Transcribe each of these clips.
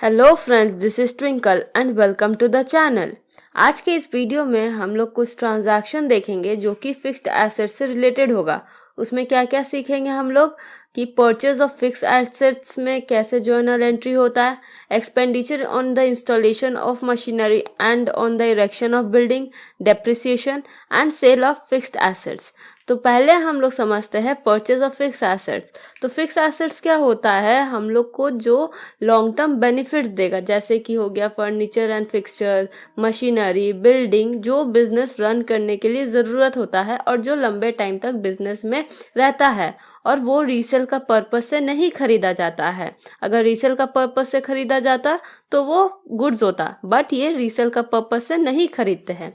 Hello friends, this is Twinkle and welcome to the channel. आज के इस वीडियो में हम लोग कुछ ट्रांजैक्शन देखेंगे जो कि फिक्स्ड एसेट्स से रिलेटेड होगा। उसमें क्या क्या सीखेंगे हम लोग कि परचेज ऑफ फिक्स्ड एसेट्स में कैसे जर्नल एंट्री होता है, expenditure on the installation of machinery and on the erection of building, depreciation and sale of fixed assets. तो पहले हम लोग समझते हैं परचेज ऑफ फिक्स एसेट्स। तो फिक्स एसेट्स क्या होता है, हम लोग को जो लॉन्ग टर्म बेनिफिट्स देगा, जैसे कि हो गया furniture and fixture, machinery, building, जो बिजनेस रन करने के लिए ज़रूरत होता है और जो लंबे टाइम तक बिजनेस में रहता है और वो रीसेल का पर्पस से नहीं खरीदा जाता है। अगर रीसेल का पर्पस से खरीदा जाता तो वो गुड्स होता, बट ये रीसेल का पर्पस से नहीं खरीदते हैं।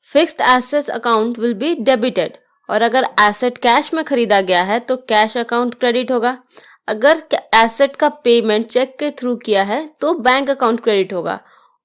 Fixed assets account will be debited, और अगर एसेट कैश में खरीदा गया है तो कैश अकाउंट क्रेडिट होगा। अगर एसेट का पेमेंट चेक के थ्रू किया है तो बैंक अकाउंट क्रेडिट होगा,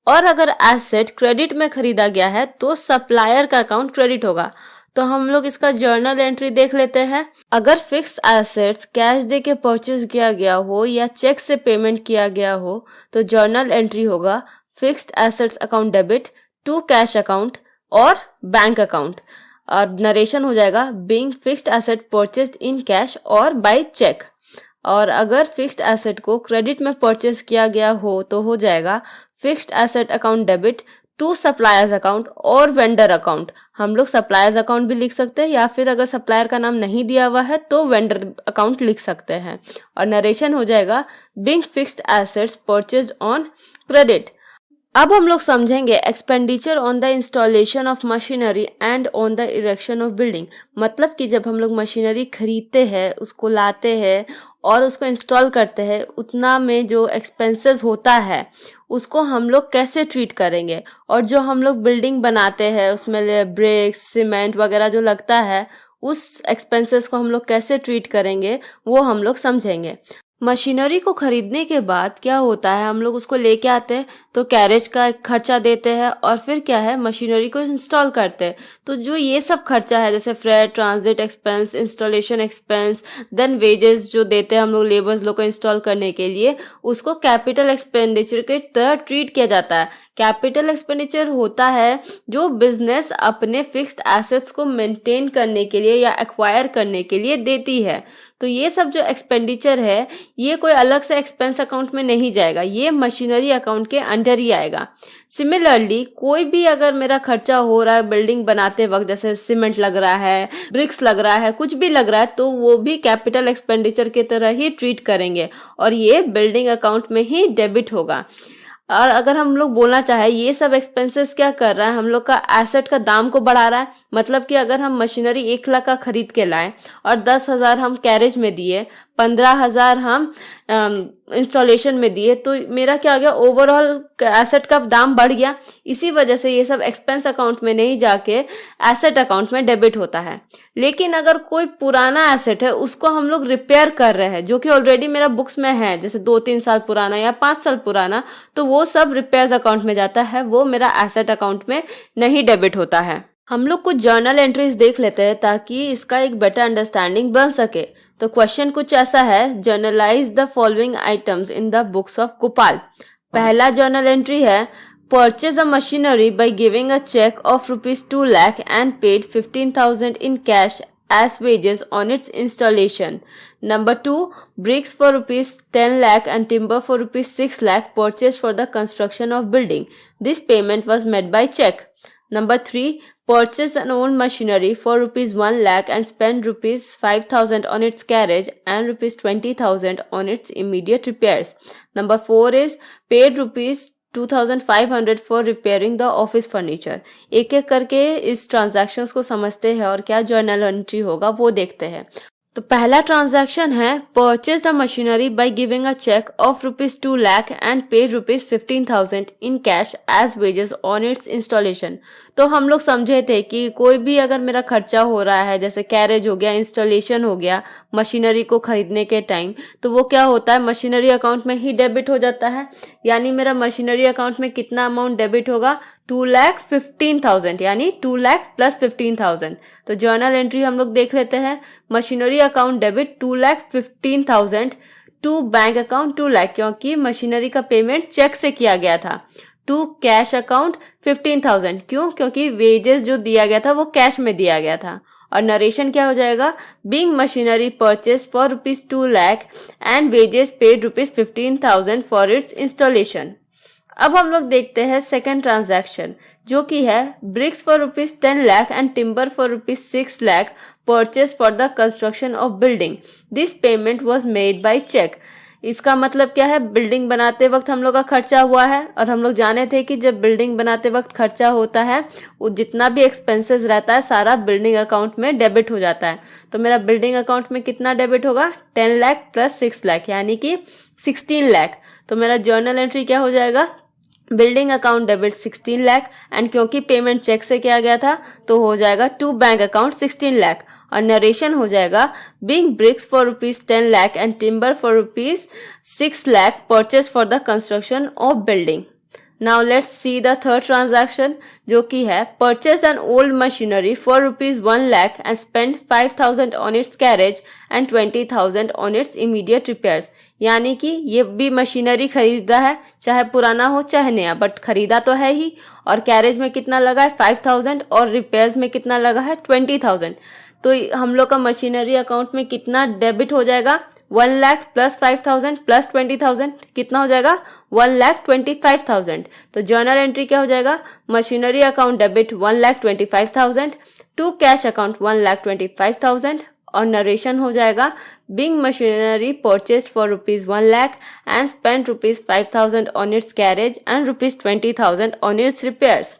और अगर एसेट क्रेडिट में खरीदा गया है तो सप्लायर का अकाउंट क्रेडिट होगा। तो हम लोग इसका जर्नल एंट्री देख लेते हैं। अगर फिक्स एसेट्स कैश दे के परचेज किया गया हो या चेक से पेमेंट किया गया हो तो जर्नल एंट्री होगा fixed assets account debit to cash account और बैंक अकाउंट, और नरेशन हो जाएगा being fixed asset purchased in cash और बाय चेक। और अगर फिक्स्ड एसेट को क्रेडिट में परचेज किया गया हो तो हो जाएगा fixed asset account debit to suppliers account और वेंडर अकाउंट। हम लोग सप्लायर्स अकाउंट भी लिख सकते हैं, या फिर अगर सप्लायर का नाम नहीं दिया हुआ है तो वेंडर अकाउंट लिख सकते हैं। और नरेशन हो जाएगा being fixed assets purchased on credit. अब हम लोग समझेंगे expenditure on the installation of machinery and on the erection of building. मतलब कि जब हम लोग मशीनरी खरीदते हैं, उसको लाते हैं और उसको इंस्टॉल करते हैं, उतना में जो एक्सपेंसेस होता है उसको हम लोग कैसे ट्रीट करेंगे, और जो हम लोग बिल्डिंग बनाते हैं उसमें ब्रिक्स, सीमेंट वगैरह जो लगता है, उस एक्सपेंसेस को हम लोग कैसे ट्रीट करेंगे वो हम लोग समझेंगे। मशीनरी को खरीदने के बाद क्या होता है, हम लोग उसको लेके आते हैं तो कैरेज का एक खर्चा देते हैं, और फिर क्या है, मशीनरी को इंस्टॉल करते हैं। तो जो ये सब खर्चा है, जैसे freight, transit expense, installation expense, then wages जो देते हैं हम लोग लेबर्स लोग को इंस्टॉल करने के लिए, उसको कैपिटल एक्सपेंडिचर के तरह ट्रीट किया जाता है। कैपिटल एक्सपेंडिचर होता है जो बिजनेस अपने फिक्स्ड एसेट्स को मेंटेन करने के लिए या एक्वायर करने के लिए देती है। तो ये सब जो एक्सपेंडिचर है ये कोई अलग से एक्सपेंस अकाउंट में नहीं जाएगा, ये मशीनरी अकाउंट के अंडर ही आएगा। सिमिलरली कोई भी अगर मेरा खर्चा हो रहा है बिल्डिंग बनाते वक्त, जैसे सीमेंट लग रहा है, ब्रिक्स लग रहा है, कुछ भी लग रहा है, तो वो भी कैपिटल एक्सपेंडिचर की तरह ही ट्रीट करेंगे और ये बिल्डिंग अकाउंट में ही डेबिट होगा। और अगर हम लोग बोलना चाहे ये सब एक्सपेंसेस क्या कर रहा है, हम लोग का एसेट का दाम को बढ़ा रहा है। मतलब कि अगर हम मशीनरी 1 लाख का खरीद के लाए और 10,000 हम कैरेज में दिए, 15,000 हम इंस्टॉलेशन में दिए, तो मेरा क्या हो गया, ओवरऑल एसेट का दाम बढ़ गया। इसी वजह से ये सब एक्सपेंस अकाउंट में नहीं जाके एसेट अकाउंट में डेबिट होता है। लेकिन अगर कोई पुराना एसेट है उसको हम लोग रिपेयर कर रहे हैं, जो कि ऑलरेडी मेरा बुक्स में है, जैसे 2-3 साल पुराना या 5 साल पुराना, तो वो सब रिपेयर्स अकाउंट में जाता है, वो मेरा एसेट अकाउंट में नहीं डेबिट होता है। हम लोग कुछ जर्नल एंट्रीज देख लेते हैं ताकि इसका एक बेटर अंडरस्टैंडिंग बन सके। तो क्वेश्चन कुछ ऐसा है, journalize the following items in the books of Gopal. पहला जर्नल एंट्री है, purchase a machinery by giving a cheque of ₹2 lakh and paid 15,000 in cash as wages on its installation. Number 2, bricks for ₹10 lakh and timber for ₹6 lakh purchased for the construction of building. This payment was made by check. Number 3, purchase an old machinery for ₹1 lakh and spend ₹5,000 on its carriage and ₹20,000 on its immediate repairs. Number 4 is paid ₹2,500 for repairing the office furniture. एक एक करके इस transactions को समझते हैं और क्या journal entry होगा वो देखते हैं। तो पहला ट्रांजैक्शन है, purchase the machinery by giving a cheque of ₹2 lakh and paid ₹15,000 in cash as wages on its installation. तो हम लोग समझे थे कि कोई भी अगर मेरा खर्चा हो रहा है, जैसे कैरेज हो गया, इंस्टॉलेशन हो गया, मशीनरी को खरीदने के टाइम, तो वो क्या होता है, मशीनरी अकाउंट में ही डेबिट हो जाता है। यानी मेरा मशीनरी अकाउंट में कितना अमाउंट डेबिट होगा, 2,15,000, यानी 2 लाख प्लस 15,000। तो जर्नल एंट्री हम लोग देख लेते हैं, machinery account debit 2,15,000 to bank account 2 lakh, क्योंकि मशीनरी का पेमेंट चेक से किया गया था। टू कैश अकाउंट 15,000, क्यों? क्योंकि वेजेस जो दिया गया था वो कैश में दिया गया था। और नरेशन क्या हो जाएगा? Being machinery purchase for ₹2 lakh and wages paid ₹15,000 for its installation. अब हम लोग देखते हैं सेकेंड ट्रांजैक्शन, जो कि है bricks for ₹10 lakh and timber for ₹6 lakh purchase for the construction of building. This payment was made by cheque. इसका मतलब क्या है? बिल्डिंग बनाते वक्त हम लोग का खर्चा हुआ है, और हम लोग जाने थे कि जब बिल्डिंग बनाते वक्त खर्चा होता है वो जितना भी एक्सपेंसेस रहता है सारा बिल्डिंग अकाउंट में डेबिट हो जाता है। तो मेरा बिल्डिंग अकाउंट में कितना डेबिट होगा? 10 लाख प्लस 6 लाख यानी कि 16 लाख। तो मेरा जर्नल एंट्री क्या हो जाएगा? Building account debit 16 lakh, and क्योंकि पेमेंट चेक से किया गया था तो हो जाएगा टू बैंक अकाउंट 16 लाख। और नरेशन हो जाएगा being bricks for ₹10 lakh and timber for ₹6 lakh purchase for the construction of building. Now let's see the third transaction, जो कि है purchase an old machinery for ₹1 lakh and spend 5,000 on its carriage and 20,000 on its immediate repairs. यानी कि ये भी machinery खरीदा है, चाहे पुराना हो चाहे नया, बट खरीदा तो है ही। और कैरेज में कितना लगा है? 5,000, और रिपेयर्स में कितना लगा है? 20,000। तो हम लोग का मशीनरी अकाउंट में कितना डेबिट हो जाएगा? 1 लाख प्लस 5,000 प्लस 20,000 कितना हो जाएगा? 1,25,000। तो जर्नल एंट्री क्या हो जाएगा? Machinery account debit 1,25,000 to cash account 1,25,000। और नरेशन हो जाएगा being machinery purchased for ₹1 lakh and spend ₹5,000 on its carriage and ₹20,000 on its repairs.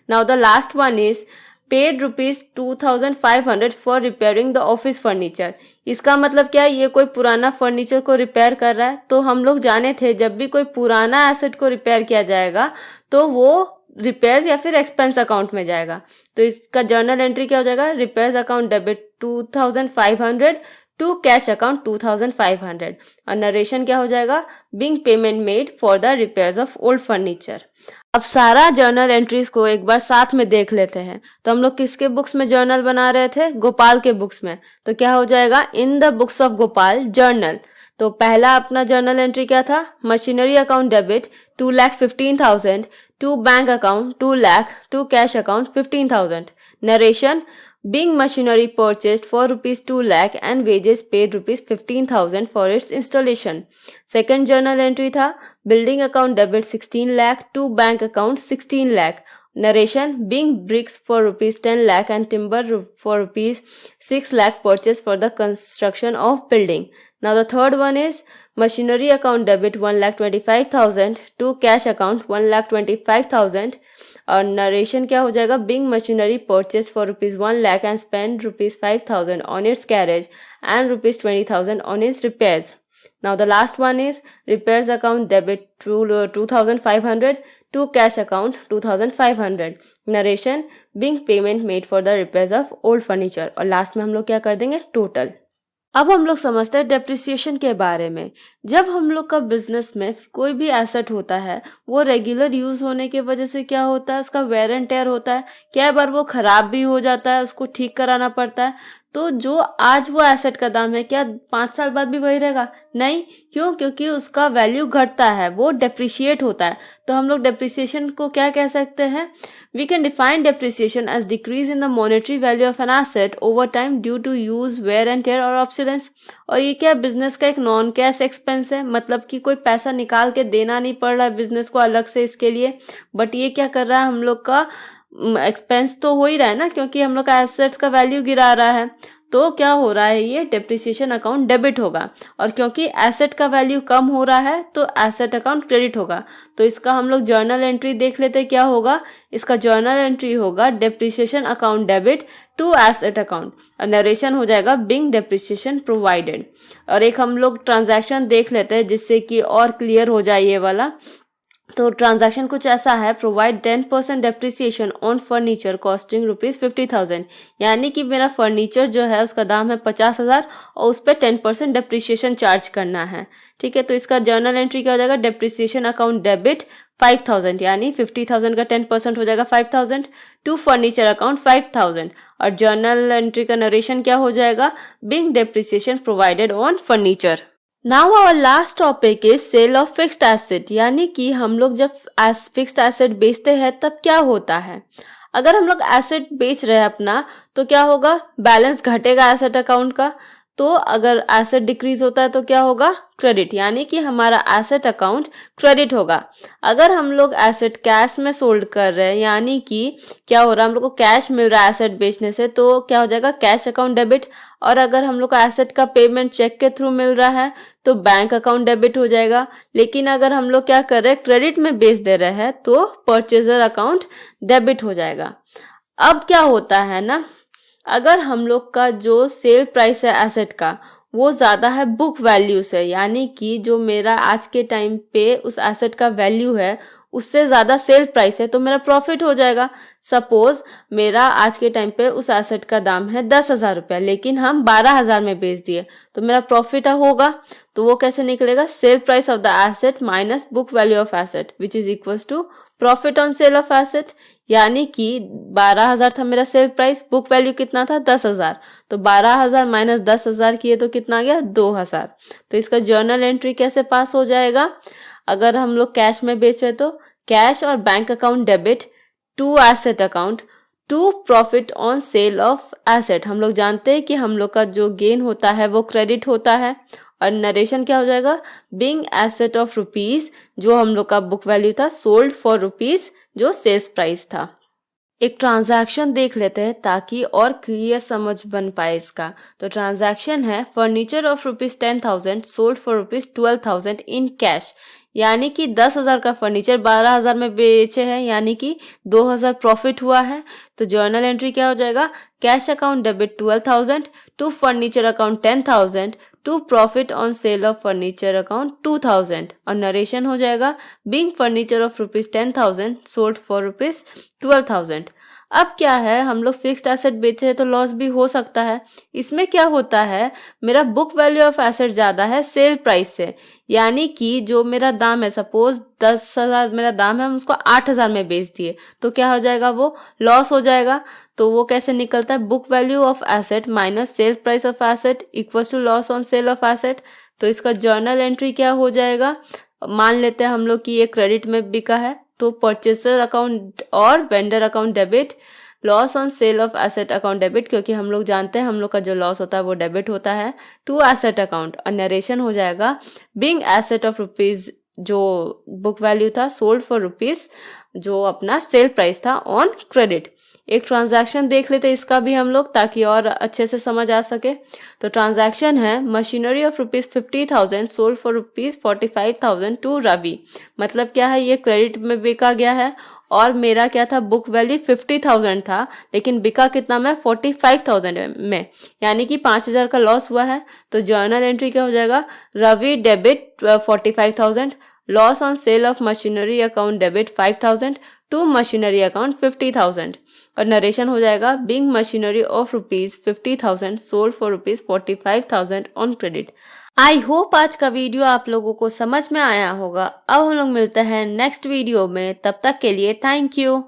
Now the last one is paid ₹2,500 for repairing the office furniture. इसका मतलब क्या है? ये कोई पुराना फर्नीचर को रिपेयर कर रहा है। तो हम लोग जाने थे जब भी कोई पुराना एसेट को रिपेयर किया जाएगा तो वो रिपेयर्स या फिर एक्सपेंस अकाउंट में जाएगा। तो इसका जर्नल एंट्री क्या हो जाएगा? Repairs account debit 2,500 to cash account 2,500। और नरेशन क्या हो जाएगा? Being payment made for the repairs of old furniture. अब सारा जर्नल एंट्रीज को एक बार साथ में देख लेते हैं। तो हम लोग किसके बुक्स में जर्नल बना रहे थे? गोपाल के बुक्स में। तो क्या हो जाएगा? In the books of Gopal journal. तो पहला अपना जर्नल एंट्री क्या था? Machinery account debit 2,15,000 to bank account 2 lakh to cash account 15,000। Narration being machinery purchased for ₹2 lakh and wages paid ₹15,000 for its installation. Second journal entry था building account debit 16 lakh to bank account 16 lakh. Narration being bricks for ₹10 lakh and timber for ₹6 lakh purchased for the construction of building. Now the third one is machinery account debit 1,25,000 to cash account 1,25,000. और narration क्या हो जाएगा? Being machinery purchase for ₹1 lakh and spend ₹5,000 on its carriage and ₹20,000 on its repairs. Now the last one is repairs account debit 2,500 to cash account 2,500। Narration being payment made for the repairs of old furniture. और last में हम लोग क्या कर देंगे? Total. अब हम लोग समझते हैं डेप्रिसिएशन के बारे में। जब हम लोग का बिजनेस में कोई भी एसेट होता है वो रेगुलर यूज होने की वजह से क्या होता है? उसका वेयर एंड टेयर होता है, कई बार वो खराब भी हो जाता है, उसको ठीक कराना पड़ता है। तो जो आज वो एसेट का दाम है क्या 5 साल बाद भी वही रहेगा? नहीं। क्यों? क्योंकि उसका वैल्यू घटता है, वो डेप्रिशिएट होता है। तो हम लोग डेप्रिसिएशन को क्या कह सकते हैं? We can define depreciation as decrease in the monetary value of an asset over time due to use, wear and tear और obsolescence। और ये क्या बिजनेस का एक नॉन कैश एक्सपेंस है, मतलब कि कोई पैसा निकाल के देना नहीं पड़ रहा है बिजनेस को अलग से इसके लिए, बट ये क्या कर रहा है? हम लोग का एक्सपेंस तो हो ही रहा है ना, क्योंकि हम लोग का एसेट्स का वैल्यू गिरा रहा है। तो क्या हो रहा है? ये डेप्रिसिएशन अकाउंट डेबिट होगा। और क्योंकि एसेट का वैल्यू कम हो रहा है तो एसेट अकाउंट क्रेडिट होगा। तो इसका हम लोग जर्नल एंट्री देख लेते हैं क्या होगा। इसका जर्नल एंट्री होगा depreciation account debit to asset account. और नरेशन हो जाएगा बिंग डेप्रिसिएशन प्रोवाइडेड। और एक हम लोग ट्रांजैक्शन देख लेते हैं जिससे कि और क्लियर हो जाए ये वाला। तो ट्रांजैक्शन कुछ ऐसा है, provide 10% depreciation on furniture costing ₹50,000। यानी कि मेरा फर्नीचर जो है उसका दाम है 50,000 और उस पर 10% डेप्रिसिएशन चार्ज करना है। ठीक है, तो इसका जर्नल एंट्री क्या हो जाएगा? डेप्रिसिएशन अकाउंट डेबिट 5,000, यानी 50,000 का 10% हो जाएगा 5,000 टू फर्नीचर अकाउंट 5,000। और जर्नल एंट्री का नरेशन क्या हो जाएगा? Being depreciation provided on furniture. Now our last topic is sale of fixed asset, यानी कि हम लोग जब फिक्स्ड एसेट बेचते हैं तब क्या होता है। अगर हम लोग एसेट बेच रहे हैं अपना तो क्या होगा, बैलेंस घटेगा एसेट अकाउंट का। तो अगर एसेट डिक्रीज होता है तो क्या होगा, क्रेडिट, यानी कि हमारा एसेट अकाउंट क्रेडिट होगा। अगर हम लोग एसेट कैश में सोल्ड कर रहे हैं, यानी कि क्या हो रहा है, हम लोग को कैश मिल रहा है एसेट बेचने से, तो क्या हो जाएगा, कैश अकाउंट डेबिट। और अगर हम लोग को एसेट का पेमेंट चेक के थ्रू मिल रहा है तो बैंक अकाउंट डेबिट हो जाएगा। लेकिन अगर हम लोग क्या कर रहे हैं, क्रेडिट में बेच दे रहे हैं तो परचेजर अकाउंट डेबिट हो जाएगा। अब क्या होता है ना, अगर हम लोग का जो सेल प्राइस है एसेट का वो ज्यादा है बुक वैल्यू से, यानी कि जो मेरा आज के टाइम पे उस एसेट का वैल्यू है उससे ज्यादा सेल प्राइस है, तो मेरा प्रॉफिट हो जाएगा। सपोज मेरा आज के टाइम पे उस एसेट का दाम है 10,000 रुपया, लेकिन हम 12,000 में बेच दिए तो मेरा प्रॉफिट होगा। तो वो कैसे निकलेगा, sale price of the asset minus book value of asset which is equals to profit on sale of asset. यानी कि 12,000 था मेरा सेल प्राइस, बुक वैल्यू कितना था 10,000, तो 12,000 माइनस 10,000 किए तो कितना आ गया 2,000। तो इसका जर्नल एंट्री कैसे पास हो जाएगा, अगर हम लोग कैश में बेच रहे तो कैश और bank account debit to asset account to profit on sale of asset. हम लोग जानते हैं कि हम लोग का जो गेन होता है वो क्रेडिट होता है। और नरेशन क्या हो जाएगा, बीइंग एसेट ऑफ रुपीज, जो हम लोग का बुक वैल्यू था, सोल्ड फॉर रुपीज, जो सेल्स प्राइस था। एक ट्रांजैक्शन देख लेते हैं ताकि और क्लियर समझ बन पाए इसका। तो ट्रांजैक्शन है furniture of ₹10,000 sold for ₹12,000 in cash, यानी कि 10,000 का फर्नीचर 12,000 में बेचे हैं, यानी कि 2,000 प्रॉफिट हुआ है। तो जर्नल एंट्री क्या हो जाएगा, cash account debit 12,000 to furniture account 10,000 to profit on sale of furniture account 2,000। और नरेशन हो जाएगा being furniture of ₹10,000 sold for ₹12,000। अब क्या है, हम लोग फिक्स्ड एसेट बेचे हैं तो लॉस भी हो सकता है। इसमें क्या होता है, मेरा बुक वैल्यू ऑफ एसेट ज्यादा है सेल प्राइस से, यानी कि जो मेरा दाम है, सपोज 10,000 मेरा दाम है, हम उसको 8,000 में बेच दिए तो क्या हो जाएगा, वो लॉस हो जाएगा। तो वो कैसे निकलता है, book value of asset minus sale price of asset equal to loss on sale of asset. तो इसका जर्नल एंट्री क्या हो जाएगा, मान लेते हैं हम लोग कि ये क्रेडिट में बिका है तो परचेसर अकाउंट और vendor account debit, loss on sale of asset account debit, क्योंकि हम लोग जानते हैं हम लोग का जो लॉस होता है वो डेबिट होता है टू एसेट अकाउंट। और नरेशन हो जाएगा बीइंग एसेट ऑफ रुपीज, जो बुक वैल्यू था, सोल्ड फॉर रुपीज, जो अपना सेल प्राइस था, ऑन क्रेडिट। एक ट्रांजैक्शन देख लेते हैं इसका भी हम लोग ताकि और अच्छे से समझ आ सके। तो ट्रांजैक्शन है machinery of ₹50,000 sold for ₹45,000 to Ravi. मतलब क्या है, ये क्रेडिट में बिका गया है और मेरा क्या था, बुक वैल्यू 50,000 था लेकिन बिका कितना में, 45,000 में, यानी कि 5,000 का लॉस हुआ है। तो जर्नल एंट्री क्या हो जाएगा, Ravi debit 45,000, loss on sale of machinery account debit 5,000 to machinery account 50,000। और नरेशन हो जाएगा being machinery of ₹50,000 sold for ₹45,000 on credit. I hope आज का वीडियो आप लोगों को समझ में आया होगा। अब हम लोग मिलते हैं नेक्स्ट वीडियो में, तब तक के लिए थैंक यू।